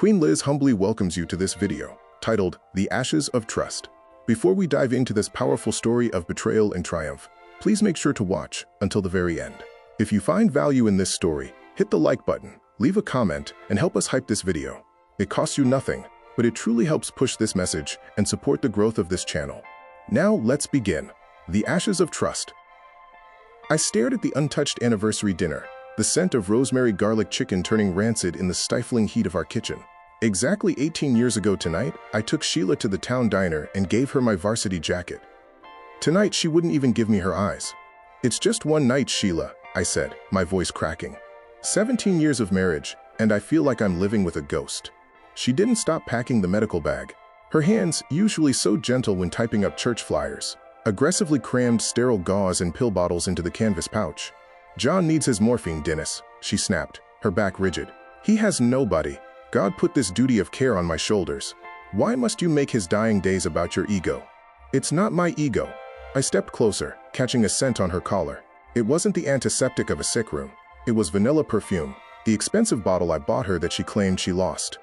Queen Liz humbly welcomes you to this video, titled The Ashes of Trust. Before we dive into this powerful story of betrayal and triumph, please make sure to watch until the very end. If you find value in this story, hit the like button, leave a comment, and help us hype this video. It costs you nothing, but it truly helps push this message and support the growth of this channel. Now let's begin. The Ashes of Trust. I stared at the untouched anniversary dinner, the scent of rosemary garlic chicken turning rancid in the stifling heat of our kitchen. Exactly 18 years ago tonight, I took Sheila to the town diner and gave her my varsity jacket. Tonight, she wouldn't even give me her eyes. "It's just one night, Sheila," I said, my voice cracking. 17 years of marriage, and I feel like I'm living with a ghost. She didn't stop packing the medical bag. Her hands, usually so gentle when typing up church flyers, aggressively crammed sterile gauze and pill bottles into the canvas pouch. "John needs his morphine, Dennis," she snapped, her back rigid. "He has nobody. God put this duty of care on my shoulders. Why must you make his dying days about your ego?" "It's not my ego." I stepped closer, catching a scent on her collar. It wasn't the antiseptic of a sick room. It was vanilla perfume, the expensive bottle I bought her that she claimed she lost.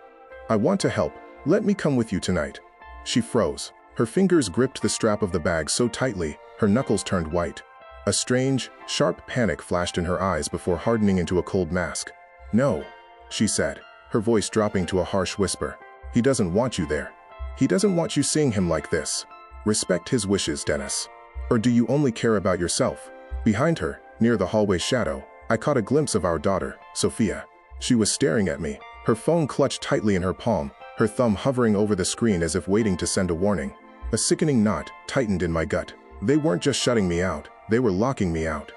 "I want to help. Let me come with you tonight." She froze. Her fingers gripped the strap of the bag so tightly, her knuckles turned white. A strange, sharp panic flashed in her eyes before hardening into a cold mask. "No," she said, her voice dropping to a harsh whisper. "He doesn't want you there. He doesn't want you seeing him like this. Respect his wishes, Dennis. Or do you only care about yourself?" Behind her, near the hallway shadow, I caught a glimpse of our daughter, Sophia. She was staring at me, her phone clutched tightly in her palm, her thumb hovering over the screen as if waiting to send a warning. A sickening knot tightened in my gut. They weren't just shutting me out, they were locking me out.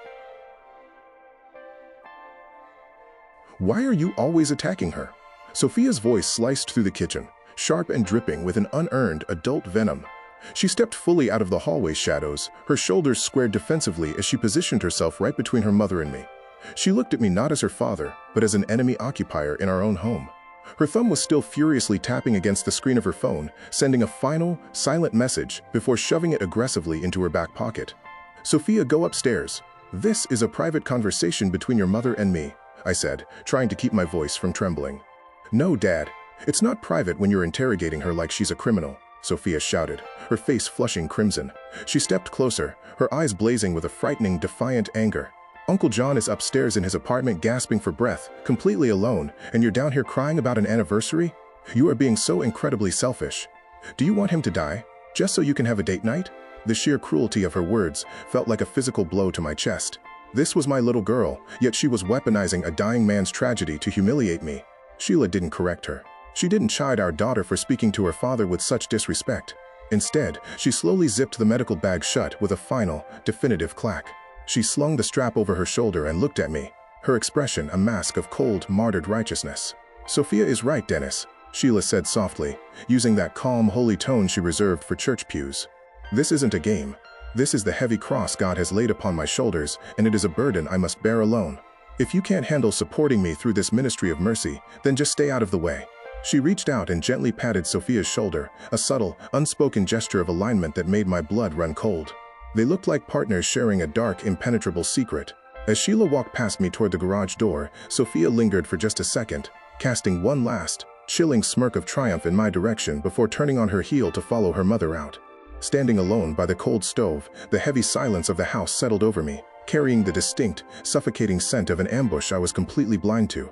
"Why are you always attacking her?" Sophia's voice sliced through the kitchen, sharp and dripping with an unearned adult venom. She stepped fully out of the hallway shadows, her shoulders squared defensively as she positioned herself right between her mother and me. She looked at me not as her father, but as an enemy occupier in our own home. Her thumb was still furiously tapping against the screen of her phone, sending a final, silent message before shoving it aggressively into her back pocket. "Sophia, go upstairs. This is a private conversation between your mother and me," I said, trying to keep my voice from trembling. "No, Dad. It's not private when you're interrogating her like she's a criminal," Sophia shouted, her face flushing crimson. She stepped closer, her eyes blazing with a frightening, defiant anger. "Uncle John is upstairs in his apartment gasping for breath, completely alone, and you're down here crying about an anniversary? You are being so incredibly selfish. Do you want him to die, just so you can have a date night?" The sheer cruelty of her words felt like a physical blow to my chest. This was my little girl, yet she was weaponizing a dying man's tragedy to humiliate me. Sheila didn't correct her. She didn't chide our daughter for speaking to her father with such disrespect. Instead, she slowly zipped the medical bag shut with a final, definitive clack. She slung the strap over her shoulder and looked at me, her expression a mask of cold, martyred righteousness. "Sophia is right, Dennis," Sheila said softly, using that calm, holy tone she reserved for church pews. "This isn't a game. This is the heavy cross God has laid upon my shoulders, and it is a burden I must bear alone. If you can't handle supporting me through this ministry of mercy, then just stay out of the way." She reached out and gently patted Sophia's shoulder, a subtle, unspoken gesture of alignment that made my blood run cold. They looked like partners sharing a dark, impenetrable secret. As Sheila walked past me toward the garage door, Sophia lingered for just a second, casting one last, chilling smirk of triumph in my direction before turning on her heel to follow her mother out. Standing alone by the cold stove, the heavy silence of the house settled over me, carrying the distinct, suffocating scent of an ambush I was completely blind to.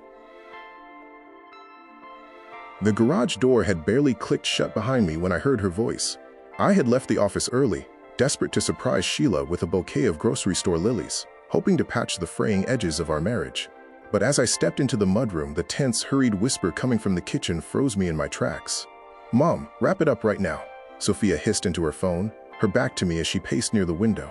The garage door had barely clicked shut behind me when I heard her voice. I had left the office early, desperate to surprise Sheila with a bouquet of grocery store lilies, hoping to patch the fraying edges of our marriage. But as I stepped into the mudroom, the tense, hurried whisper coming from the kitchen froze me in my tracks. "Mom, wrap it up right now," Sophia hissed into her phone, her back to me as she paced near the window.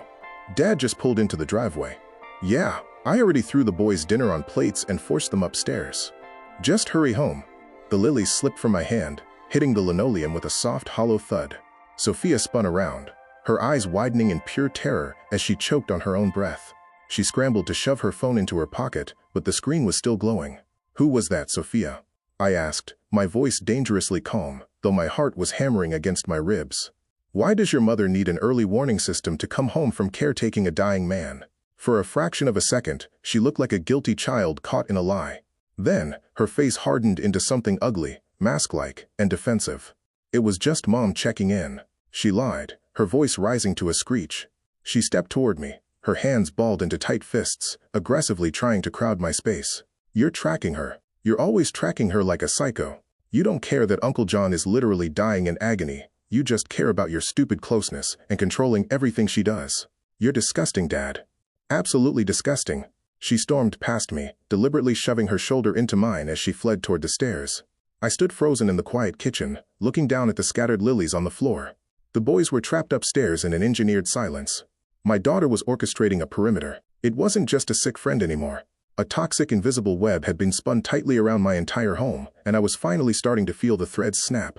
"Dad just pulled into the driveway." "Yeah, I already threw the boys dinner on plates and forced them upstairs. Just hurry home." The lilies slipped from my hand, hitting the linoleum with a soft, hollow thud. Sophia spun around, her eyes widening in pure terror as she choked on her own breath. She scrambled to shove her phone into her pocket, but the screen was still glowing. "Who was that, Sophia?" I asked, my voice dangerously calm, though my heart was hammering against my ribs. "Why does your mother need an early warning system to come home from caretaking a dying man?" For a fraction of a second, she looked like a guilty child caught in a lie. Then, her face hardened into something ugly, mask-like, and defensive. It was just Mom checking in. She lied, her voice rising to a screech. She stepped toward me, her hands balled into tight fists, aggressively trying to crowd my space. "You're tracking her. You're always tracking her like a psycho. You don't care that Uncle John is literally dying in agony. You just care about your stupid closeness and controlling everything she does. You're disgusting, Dad. Absolutely disgusting." She stormed past me, deliberately shoving her shoulder into mine as she fled toward the stairs. I stood frozen in the quiet kitchen, looking down at the scattered lilies on the floor. The boys were trapped upstairs in an engineered silence. My daughter was orchestrating a perimeter. It wasn't just a sick friend anymore. A toxic invisible web had been spun tightly around my entire home, and I was finally starting to feel the threads snap.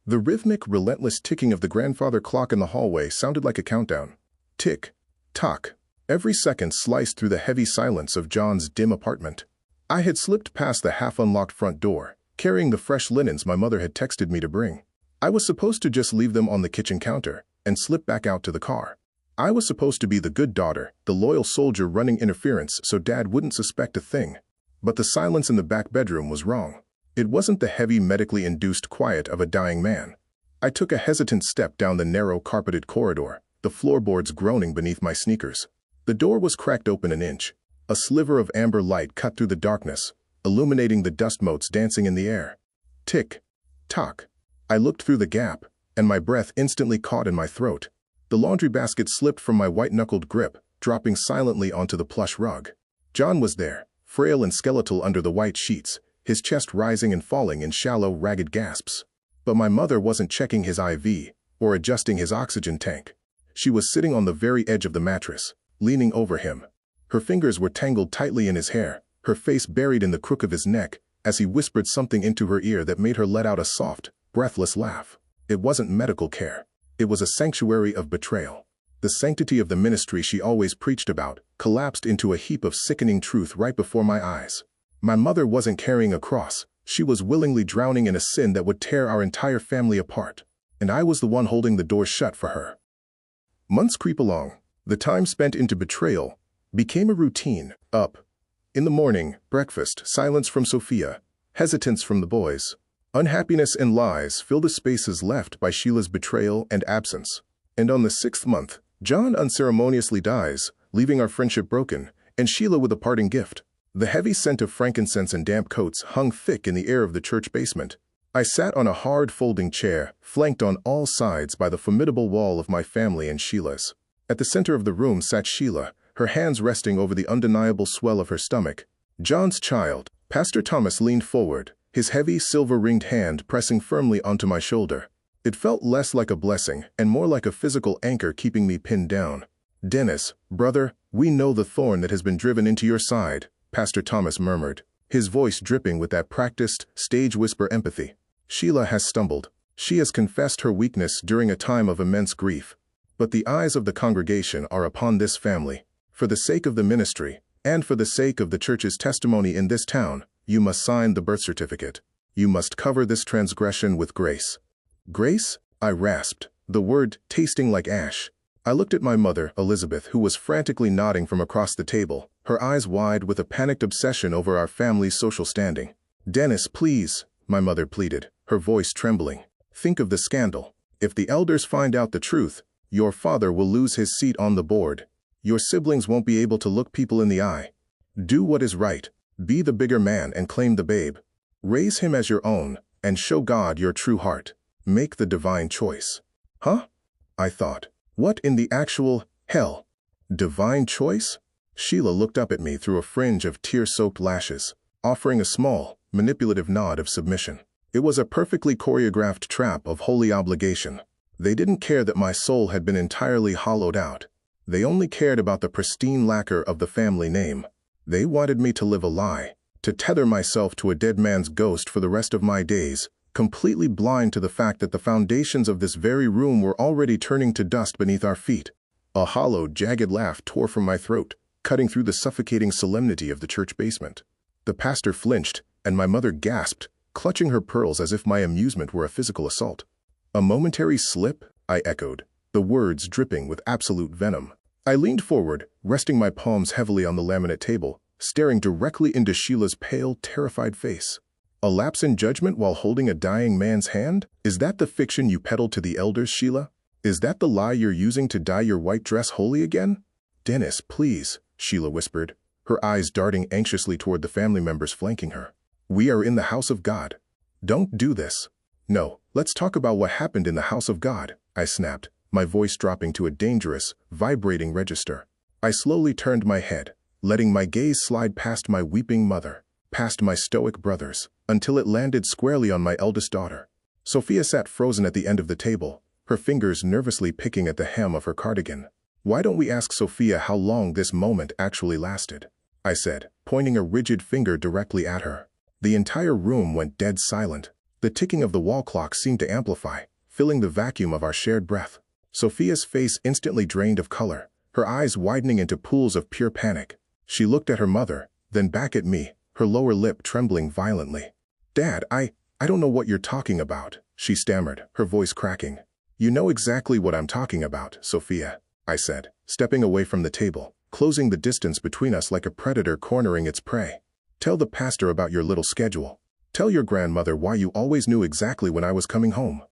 The rhythmic, relentless ticking of the grandfather clock in the hallway sounded like a countdown. Tick, tock. Every second sliced through the heavy silence of John's dim apartment. I had slipped past the half-unlocked front door, carrying the fresh linens my mother had texted me to bring. I was supposed to just leave them on the kitchen counter and slip back out to the car. I was supposed to be the good daughter, the loyal soldier running interference so Dad wouldn't suspect a thing. But the silence in the back bedroom was wrong. It wasn't the heavy, medically induced quiet of a dying man. I took a hesitant step down the narrow, carpeted corridor, the floorboards groaning beneath my sneakers. The door was cracked open an inch. A sliver of amber light cut through the darkness, illuminating the dust motes dancing in the air. Tick, tock. I looked through the gap, and my breath instantly caught in my throat. The laundry basket slipped from my white-knuckled grip, dropping silently onto the plush rug. John was there, frail and skeletal under the white sheets, his chest rising and falling in shallow, ragged gasps. But my mother wasn't checking his IV or adjusting his oxygen tank. She was sitting on the very edge of the mattress, leaning over him. Her fingers were tangled tightly in his hair, her face buried in the crook of his neck, as he whispered something into her ear that made her let out a soft, breathless laugh. It wasn't medical care. It was a sanctuary of betrayal. The sanctity of the ministry she always preached about collapsed into a heap of sickening truth right before my eyes. My mother wasn't carrying a cross. She was willingly drowning in a sin that would tear our entire family apart. And I was the one holding the door shut for her. Months creep along. The time spent into betrayal became a routine. Up in the morning, breakfast, silence from Sophia, hesitance from the boys. Unhappiness and lies fill the spaces left by Sheila's betrayal and absence. And on the 6th month, John unceremoniously dies, leaving our friendship broken, and Sheila with a parting gift. The heavy scent of frankincense and damp coats hung thick in the air of the church basement. I sat on a hard folding chair, flanked on all sides by the formidable wall of my family and Sheila's. At the center of the room sat Sheila, her hands resting over the undeniable swell of her stomach. John's child. Pastor Thomas leaned forward, his heavy, silver-ringed hand pressing firmly onto my shoulder. It felt less like a blessing and more like a physical anchor keeping me pinned down. "Dennis, brother, we know the thorn that has been driven into your side," Pastor Thomas murmured, his voice dripping with that practiced, stage whisper empathy. "Sheila has stumbled. She has confessed her weakness during a time of immense grief. But the eyes of the congregation are upon this family. For the sake of the ministry, and for the sake of the church's testimony in this town, you must sign the birth certificate. You must cover this transgression with grace." "Grace?" I rasped, the word tasting like ash. I looked at my mother, Elizabeth, who was frantically nodding from across the table, her eyes wide with a panicked obsession over our family's social standing. "Dennis, please," my mother pleaded, her voice trembling. "Think of the scandal. If the elders find out the truth, your father will lose his seat on the board. Your siblings won't be able to look people in the eye. Do what is right. Be the bigger man and claim the babe. Raise him as your own, and show God your true heart. Make the divine choice." Huh? I thought. What in the actual hell? Divine choice? Sheila looked up at me through a fringe of tear-soaked lashes, offering a small, manipulative nod of submission. It was a perfectly choreographed trap of holy obligation. They didn't care that my soul had been entirely hollowed out. They only cared about the pristine lacquer of the family name. They wanted me to live a lie, to tether myself to a dead man's ghost for the rest of my days, completely blind to the fact that the foundations of this very room were already turning to dust beneath our feet. A hollow, jagged laugh tore from my throat, cutting through the suffocating solemnity of the church basement. The pastor flinched, and my mother gasped, clutching her pearls as if my amusement were a physical assault. "A momentary slip?" I echoed, the words dripping with absolute venom. I leaned forward, resting my palms heavily on the laminate table, staring directly into Sheila's pale, terrified face. A lapse in judgment while holding a dying man's hand? Is that the fiction you peddled to the elders, Sheila? Is that the lie you're using to dye your white dress holy again? Dennis, please, Sheila whispered, her eyes darting anxiously toward the family members flanking her. We are in the house of God. Don't do this. No, let's talk about what happened in the house of God, I snapped, my voice dropping to a dangerous, vibrating register. I slowly turned my head, letting my gaze slide past my weeping mother, past my stoic brothers, until it landed squarely on my eldest daughter. Sophia sat frozen at the end of the table, her fingers nervously picking at the hem of her cardigan. Why don't we ask Sophia how long this moment actually lasted? I said, pointing a rigid finger directly at her. The entire room went dead silent. The ticking of the wall clock seemed to amplify, filling the vacuum of our shared breath. Sophia's face instantly drained of color, her eyes widening into pools of pure panic. She looked at her mother, then back at me, her lower lip trembling violently. Dad, I don't know what you're talking about, she stammered, her voice cracking. You know exactly what I'm talking about, Sophia, I said, stepping away from the table, closing the distance between us like a predator cornering its prey. Tell the pastor about your little schedule. Tell your grandmother why you always knew exactly when I was coming home.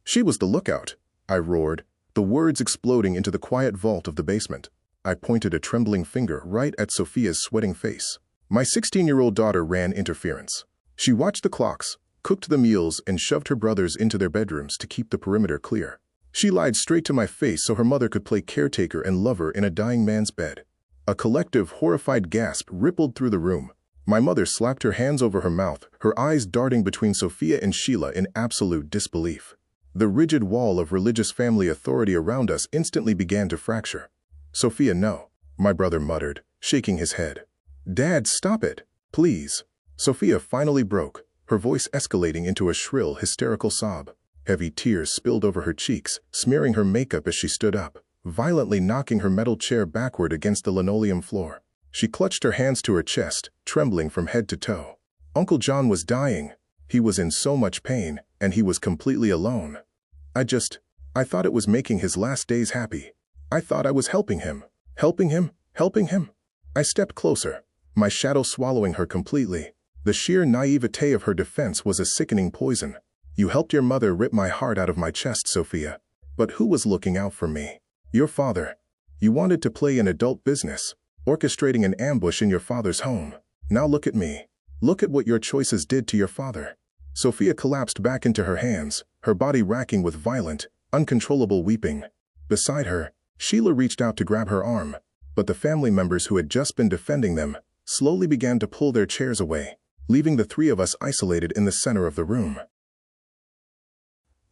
She was the lookout, I roared, the words exploding into the quiet vault of the basement. I pointed a trembling finger right at Sophia's sweating face. My 16-year-old daughter ran interference. She watched the clocks, cooked the meals, and shoved her brothers into their bedrooms to keep the perimeter clear. She lied straight to my face so her mother could play caretaker and lover in a dying man's bed. A collective, horrified gasp rippled through the room. My mother slapped her hands over her mouth, her eyes darting between Sophia and Sheila in absolute disbelief. The rigid wall of religious family authority around us instantly began to fracture. Sophia, no, my brother muttered, shaking his head. Dad, stop it, please. Sophia finally broke, her voice escalating into a shrill, hysterical sob. Heavy tears spilled over her cheeks, smearing her makeup as she stood up, violently knocking her metal chair backward against the linoleum floor. She clutched her hands to her chest, trembling from head to toe. Uncle John was dying. He was in so much pain, and he was completely alone. I thought it was making his last days happy. I thought I was helping him. Helping him? I stepped closer, my shadow swallowing her completely. The sheer naivete of her defense was a sickening poison. You helped your mother rip my heart out of my chest, Sophia. But who was looking out for me? Your father. You wanted to play an adult business, orchestrating an ambush in your father's home. Now look at me. Look at what your choices did to your father. Sophia collapsed back into her hands, her body racking with violent, uncontrollable weeping. Beside her, Sheila reached out to grab her arm, but the family members who had just been defending them slowly began to pull their chairs away, leaving the three of us isolated in the center of the room.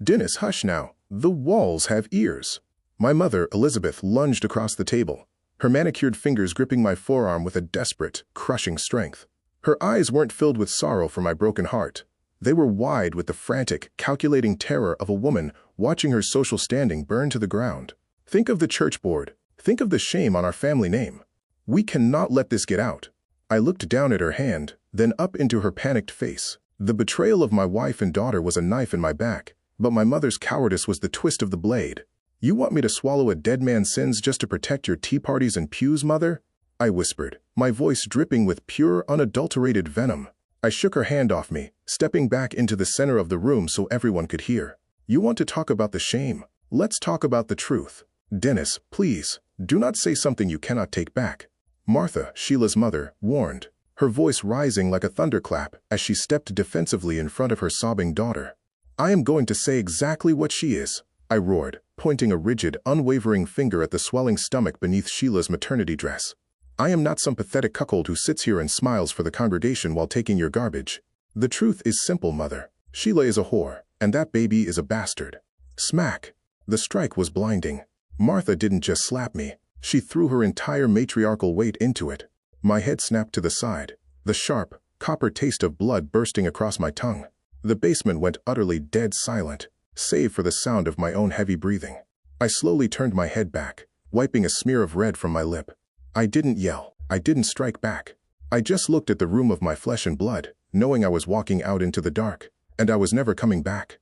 Dennis, hush now. The walls have ears. My mother, Elizabeth, lunged across the table, her manicured fingers gripping my forearm with a desperate, crushing strength. Her eyes weren't filled with sorrow for my broken heart. They were wide with the frantic, calculating terror of a woman watching her social standing burn to the ground. Think of the church board. Think of the shame on our family name. We cannot let this get out. I looked down at her hand, then up into her panicked face. The betrayal of my wife and daughter was a knife in my back, but my mother's cowardice was the twist of the blade. You want me to swallow a dead man's sins just to protect your tea parties and pews, mother? I whispered, my voice dripping with pure, unadulterated venom. I shook her hand off me, stepping back into the center of the room so everyone could hear. You want to talk about the shame? Let's talk about the truth. Dennis, please, do not say something you cannot take back. Martha, Sheila's mother, warned, her voice rising like a thunderclap as she stepped defensively in front of her sobbing daughter. I am going to say exactly what she is, I roared, pointing a rigid, unwavering finger at the swelling stomach beneath Sheila's maternity dress. I am not some pathetic cuckold who sits here and smiles for the congregation while taking your garbage. The truth is simple, mother. Sheila is a whore, and that baby is a bastard. Smack. The strike was blinding. Martha didn't just slap me. She threw her entire matriarchal weight into it. My head snapped to the side, the sharp, copper taste of blood bursting across my tongue. The basement went utterly dead silent, save for the sound of my own heavy breathing. I slowly turned my head back, wiping a smear of red from my lip. I didn't yell. I didn't strike back. I just looked at the room of my flesh and blood, knowing I was walking out into the dark, and I was never coming back.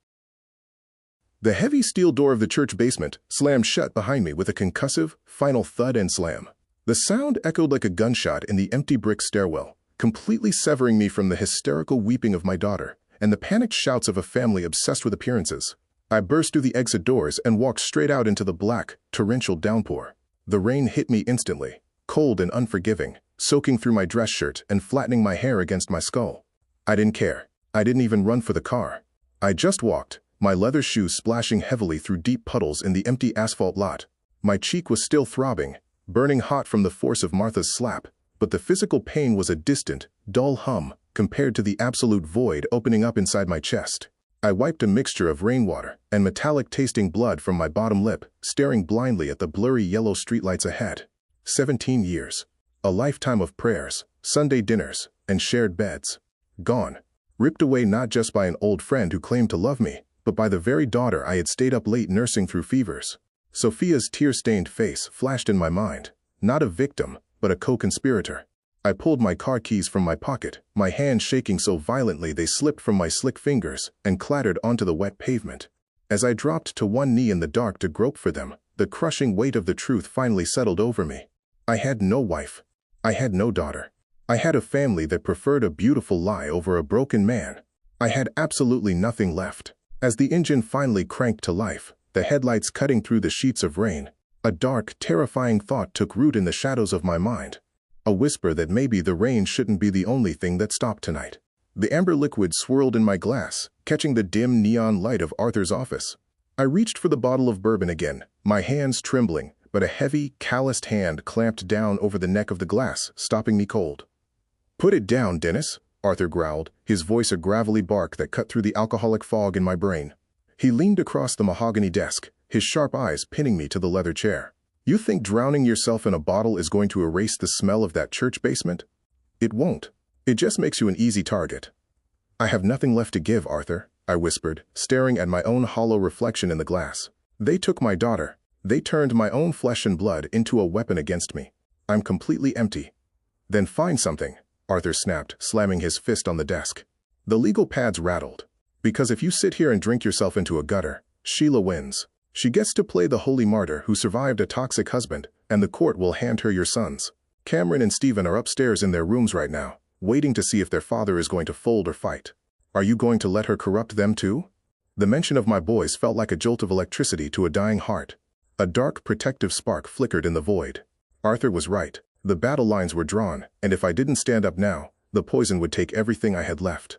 The heavy steel door of the church basement slammed shut behind me with a concussive, final thud and slam. The sound echoed like a gunshot in the empty brick stairwell, completely severing me from the hysterical weeping of my daughter and the panicked shouts of a family obsessed with appearances. I burst through the exit doors and walked straight out into the black, torrential downpour. The rain hit me instantly, cold and unforgiving, soaking through my dress shirt and flattening my hair against my skull. I didn't care. I didn't even run for the car. I just walked, my leather shoes splashing heavily through deep puddles in the empty asphalt lot. My cheek was still throbbing, burning hot from the force of Martha's slap, but the physical pain was a distant, dull hum compared to the absolute void opening up inside my chest. I wiped a mixture of rainwater and metallic-tasting blood from my bottom lip, staring blindly at the blurry yellow streetlights ahead. 17 years. A lifetime of prayers, Sunday dinners, and shared beds. Gone. Ripped away not just by an old friend who claimed to love me, but by the very daughter I had stayed up late nursing through fevers. Sophia's tear-stained face flashed in my mind. Not a victim, but a co-conspirator. I pulled my car keys from my pocket, my hands shaking so violently they slipped from my slick fingers and clattered onto the wet pavement. As I dropped to one knee in the dark to grope for them, the crushing weight of the truth finally settled over me. I had no wife. I had no daughter. I had a family that preferred a beautiful lie over a broken man. I had absolutely nothing left. As the engine finally cranked to life, the headlights cutting through the sheets of rain, a dark, terrifying thought took root in the shadows of my mind. A whisper that maybe the rain shouldn't be the only thing that stopped tonight. The amber liquid swirled in my glass, catching the dim neon light of Arthur's office. I reached for the bottle of bourbon again, my hands trembling, but a heavy, calloused hand clamped down over the neck of the glass, stopping me cold. "Put it down, Dennis," Arthur growled, his voice a gravelly bark that cut through the alcoholic fog in my brain. He leaned across the mahogany desk, his sharp eyes pinning me to the leather chair. "You think drowning yourself in a bottle is going to erase the smell of that church basement? It won't. It just makes you an easy target." "I have nothing left to give, Arthur," I whispered, staring at my own hollow reflection in the glass. "They took my daughter. They turned my own flesh and blood into a weapon against me. I'm completely empty." "Then find something," Arthur snapped, slamming his fist on the desk. The legal pads rattled. "Because if you sit here and drink yourself into a gutter, Sheila wins. She gets to play the holy martyr who survived a toxic husband, and the court will hand her your sons. Cameron and Stephen are upstairs in their rooms right now, waiting to see if their father is going to fold or fight. Are you going to let her corrupt them too?" The mention of my boys felt like a jolt of electricity to a dying heart. A dark, protective spark flickered in the void. Arthur was right. The battle lines were drawn, and if I didn't stand up now, the poison would take everything I had left.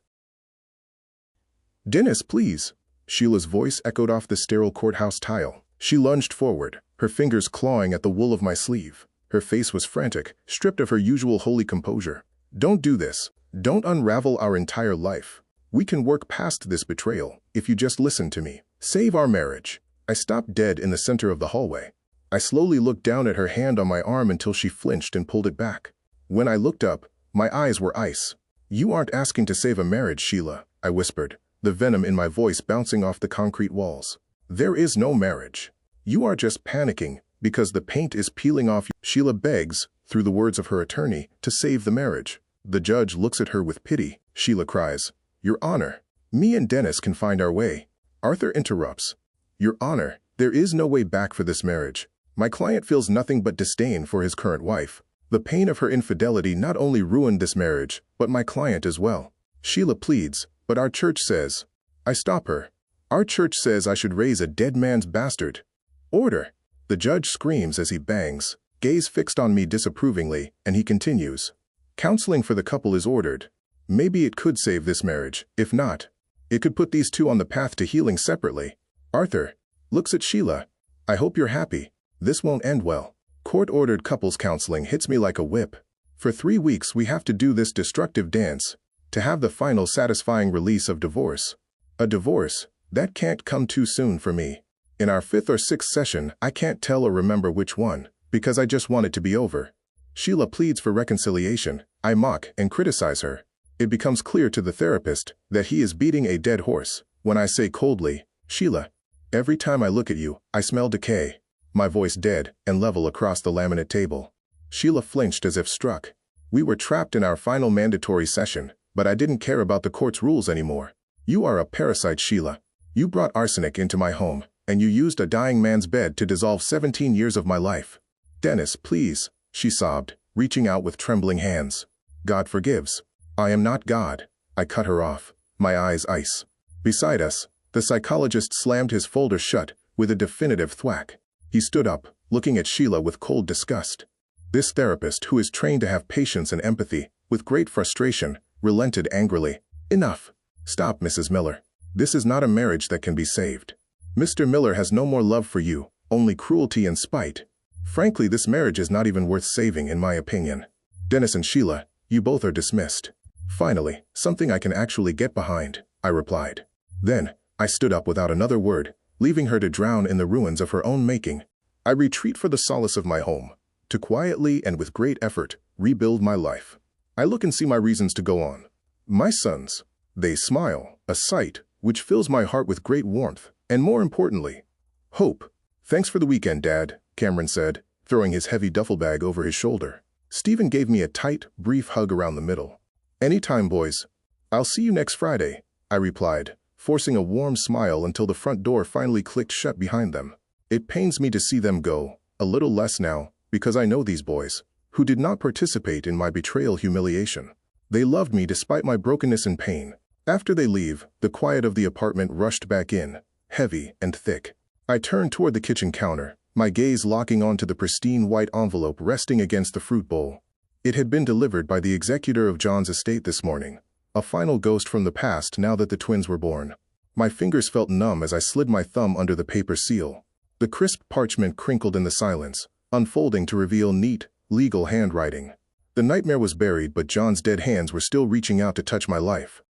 "Dennis, please." Sheila's voice echoed off the sterile courthouse tile. She lunged forward, her fingers clawing at the wool of my sleeve. Her face was frantic, stripped of her usual holy composure. "Don't do this. Don't unravel our entire life. We can work past this betrayal, if you just listen to me. Save our marriage." I stopped dead in the center of the hallway. I slowly looked down at her hand on my arm until she flinched and pulled it back. When I looked up, my eyes were ice. "You aren't asking to save a marriage, Sheila," I whispered, the venom in my voice bouncing off the concrete walls. "There is no marriage. You are just panicking because the paint is peeling off." Sheila begs, through the words of her attorney, to save the marriage. The judge looks at her with pity. Sheila cries, "Your Honor, me and Dennis can find our way." Arthur interrupts. "Your Honor, there is no way back for this marriage. My client feels nothing but disdain for his current wife. The pain of her infidelity not only ruined this marriage, but my client as well." Sheila pleads, "But our church says..." I stop her. "Our church says I should raise a dead man's bastard." "Order!" The judge screams as he bangs, gaze fixed on me disapprovingly, and he continues. "Counseling for the couple is ordered. Maybe it could save this marriage. If not, it could put these two on the path to healing separately." Arthur looks at Sheila. "I hope you're happy. This won't end well." Court-ordered couples counseling hits me like a whip. For 3 weeks we have to do this destructive dance to have the final satisfying release of divorce. A divorce that can't come too soon for me. In our 5th or 6th session, I can't tell or remember which one, because I just want it to be over. Sheila pleads for reconciliation. I mock and criticize her. It becomes clear to the therapist that he is beating a dead horse when I say coldly, "Sheila, every time I look at you, I smell decay." My voice dead and level across the laminate table. Sheila flinched as if struck. We were trapped in our final mandatory session, but I didn't care about the court's rules anymore. "You are a parasite, Sheila. You brought arsenic into my home, and you used a dying man's bed to dissolve 17 years of my life." "Dennis, please." she sobbed, reaching out with trembling hands. God forgives. I am not God. I cut her off, my eyes ice. Beside us, the psychologist slammed his folder shut with a definitive thwack. He stood up, looking at Sheila with cold disgust. This therapist, who is trained to have patience and empathy, with great frustration, relented angrily. Enough. Stop, Mrs. Miller. This is not a marriage that can be saved. Mr. Miller has no more love for you, only cruelty and spite. Frankly, this marriage is not even worth saving, in my opinion. Dennis and Sheila, you both are dismissed. Finally, something I can actually get behind, I replied. Then, I stood up without another word, leaving her to drown in the ruins of her own making. I retreat for the solace of my home, to quietly and with great effort rebuild my life. I look and see my reasons to go on. My sons, they smile, a sight which fills my heart with great warmth, and more importantly, hope. Thanks for the weekend, Dad, Cameron said, throwing his heavy duffel bag over his shoulder. Stephen gave me a tight, brief hug around the middle. Anytime, boys. I'll see you next Friday, I replied, forcing a warm smile until the front door finally clicked shut behind them. It pains me to see them go, a little less now, because I know these boys, who did not participate in my betrayal humiliation. They loved me despite my brokenness and pain. After they leave, the quiet of the apartment rushed back in, heavy and thick. I turned toward the kitchen counter, my gaze locking onto the pristine white envelope resting against the fruit bowl. It had been delivered by the executor of John's estate this morning, a final ghost from the past now that the twins were born. My fingers felt numb as I slid my thumb under the paper seal. The crisp parchment crinkled in the silence, unfolding to reveal neat, legal handwriting. The nightmare was buried, but John's dead hands were still reaching out to touch my life.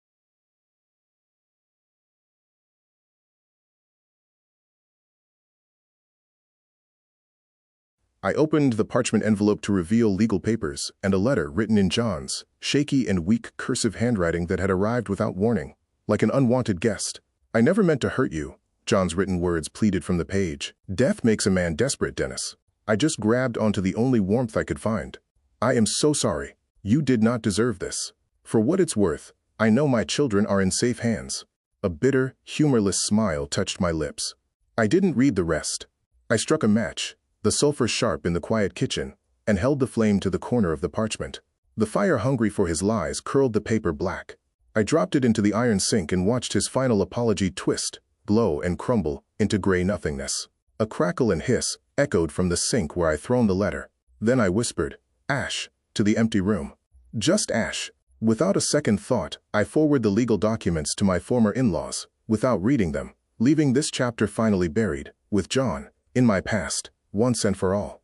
I opened the parchment envelope to reveal legal papers and a letter written in John's shaky and weak cursive handwriting that had arrived without warning, like an unwanted guest. I never meant to hurt you, John's written words pleaded from the page. Death makes a man desperate, Dennis. I just grabbed onto the only warmth I could find. I am so sorry. You did not deserve this. For what it's worth, I know my children are in safe hands. A bitter, humorless smile touched my lips. I didn't read the rest. I struck a match, the sulfur sharp in the quiet kitchen, and held the flame to the corner of the parchment. The fire, hungry for his lies, curled the paper black. I dropped it into the iron sink and watched his final apology twist, glow, and crumble into gray nothingness. A crackle and hiss echoed from the sink where I'd thrown the letter. Then I whispered, "Ash," to the empty room. Just ash. Without a second thought, I forwarded the legal documents to my former in-laws, without reading them, leaving this chapter finally buried, with John, in my past, once and for all.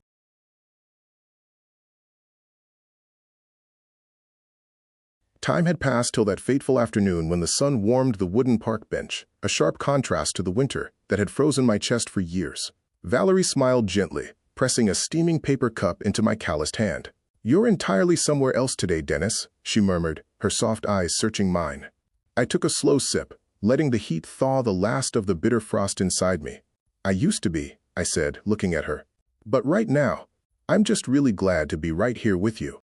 Time had passed till that fateful afternoon when the sun warmed the wooden park bench, a sharp contrast to the winter that had frozen my chest for years. Valerie smiled gently, pressing a steaming paper cup into my calloused hand. "You're entirely somewhere else today, Dennis," she murmured, her soft eyes searching mine. I took a slow sip, letting the heat thaw the last of the bitter frost inside me. "I used to be," I said, looking at her. "But right now, I'm just really glad to be right here with you."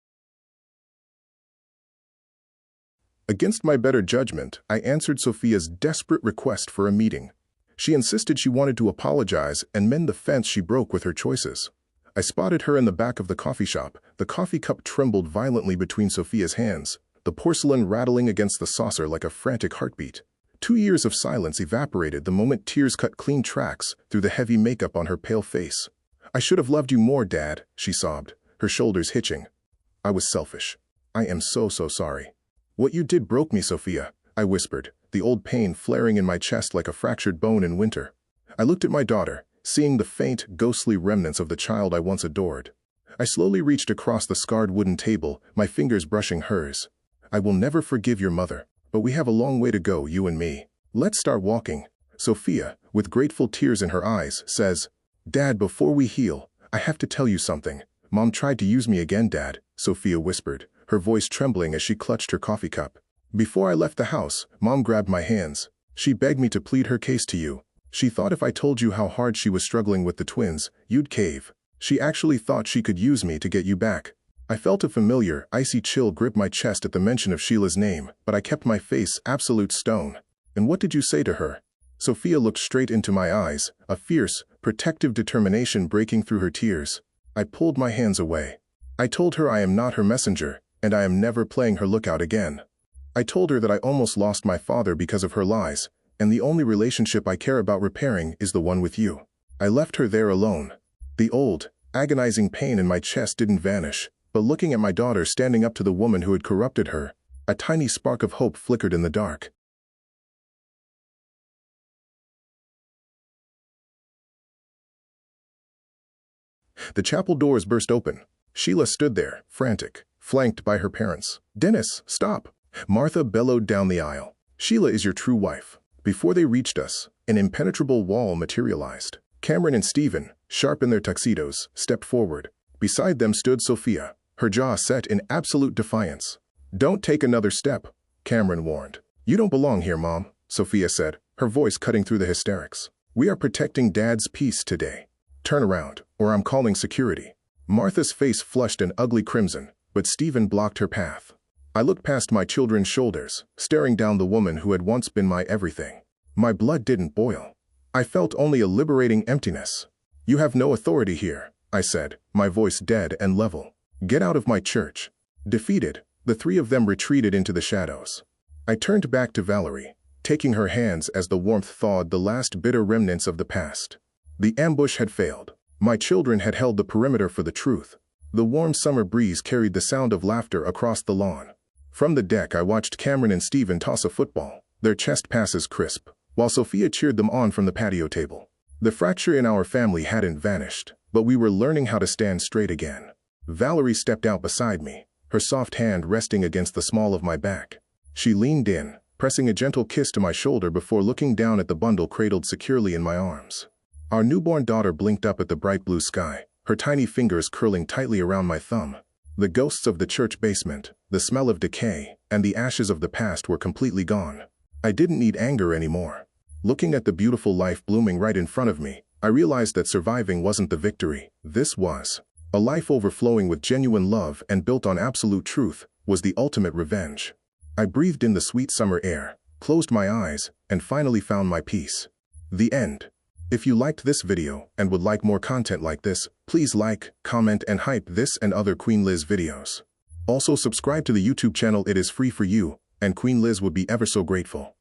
Against my better judgment, I answered Sophia's desperate request for a meeting. She insisted she wanted to apologize and mend the fence she broke with her choices. I spotted her in the back of the coffee shop. The coffee cup trembled violently between Sophia's hands, the porcelain rattling against the saucer like a frantic heartbeat. 2 years of silence evaporated the moment tears cut clean tracks through the heavy makeup on her pale face. "I should have loved you more, Dad," she sobbed, her shoulders hitching. "I was selfish. I am so sorry." "What you did broke me, Sophia," I whispered, the old pain flaring in my chest like a fractured bone in winter. I looked at my daughter, seeing the faint, ghostly remnants of the child I once adored. I slowly reached across the scarred wooden table, my fingers brushing hers. "I will never forgive your mother, but we have a long way to go, you and me. Let's start walking." Sophia, with grateful tears in her eyes, says, "Dad, before we heal, I have to tell you something. Mom tried to use me again, Dad," Sophia whispered, her voice trembling as she clutched her coffee cup. "Before I left the house, Mom grabbed my hands. She begged me to plead her case to you. She thought if I told you how hard she was struggling with the twins, you'd cave. She actually thought she could use me to get you back." I felt a familiar, icy chill grip my chest at the mention of Sheila's name, but I kept my face absolute stone. "And what did you say to her?" Sophia looked straight into my eyes, a fierce, protective determination breaking through her tears. I pulled my hands away. I told her I am not her messenger, and I am never playing her lookout again. I told her that I almost lost my father because of her lies, and the only relationship I care about repairing is the one with you. I left her there alone. The old, agonizing pain in my chest didn't vanish, but looking at my daughter standing up to the woman who had corrupted her, a tiny spark of hope flickered in the dark. The chapel doors burst open. Sheila stood there, frantic, flanked by her parents. "Dennis, stop!" Martha bellowed down the aisle. "Sheila is your true wife." Before they reached us, an impenetrable wall materialized. Cameron and Stephen, sharp in their tuxedos, stepped forward. Beside them stood Sophia, her jaw set in absolute defiance. "Don't take another step," Cameron warned. "You don't belong here, Mom," Sophia said, her voice cutting through the hysterics. "We are protecting Dad's peace today. Turn around, or I'm calling security." Martha's face flushed an ugly crimson, but Stephen blocked her path. I looked past my children's shoulders, staring down the woman who had once been my everything. My blood didn't boil. I felt only a liberating emptiness. "You have no authority here," I said, my voice dead and level. "Get out of my church." Defeated, the three of them retreated into the shadows. I turned back to Valerie, taking her hands as the warmth thawed the last bitter remnants of the past. The ambush had failed. My children had held the perimeter for the truth. The warm summer breeze carried the sound of laughter across the lawn. From the deck I watched Cameron and Stephen toss a football, their chest passes crisp, while Sophia cheered them on from the patio table. The fracture in our family hadn't vanished, but we were learning how to stand straight again. Valerie stepped out beside me, her soft hand resting against the small of my back. She leaned in, pressing a gentle kiss to my shoulder before looking down at the bundle cradled securely in my arms. Our newborn daughter blinked up at the bright blue sky, her tiny fingers curling tightly around my thumb. The ghosts of the church basement, the smell of decay, and the ashes of the past were completely gone. I didn't need anger anymore. Looking at the beautiful life blooming right in front of me, I realized that surviving wasn't the victory. This was. A life overflowing with genuine love and built on absolute truth was the ultimate revenge. I breathed in the sweet summer air, closed my eyes, and finally found my peace. The end. If you liked this video and would like more content like this, please like, comment, and hype this and other Queen Liz videos. Also subscribe to the YouTube channel. It is free for you, and Queen Liz would be ever so grateful.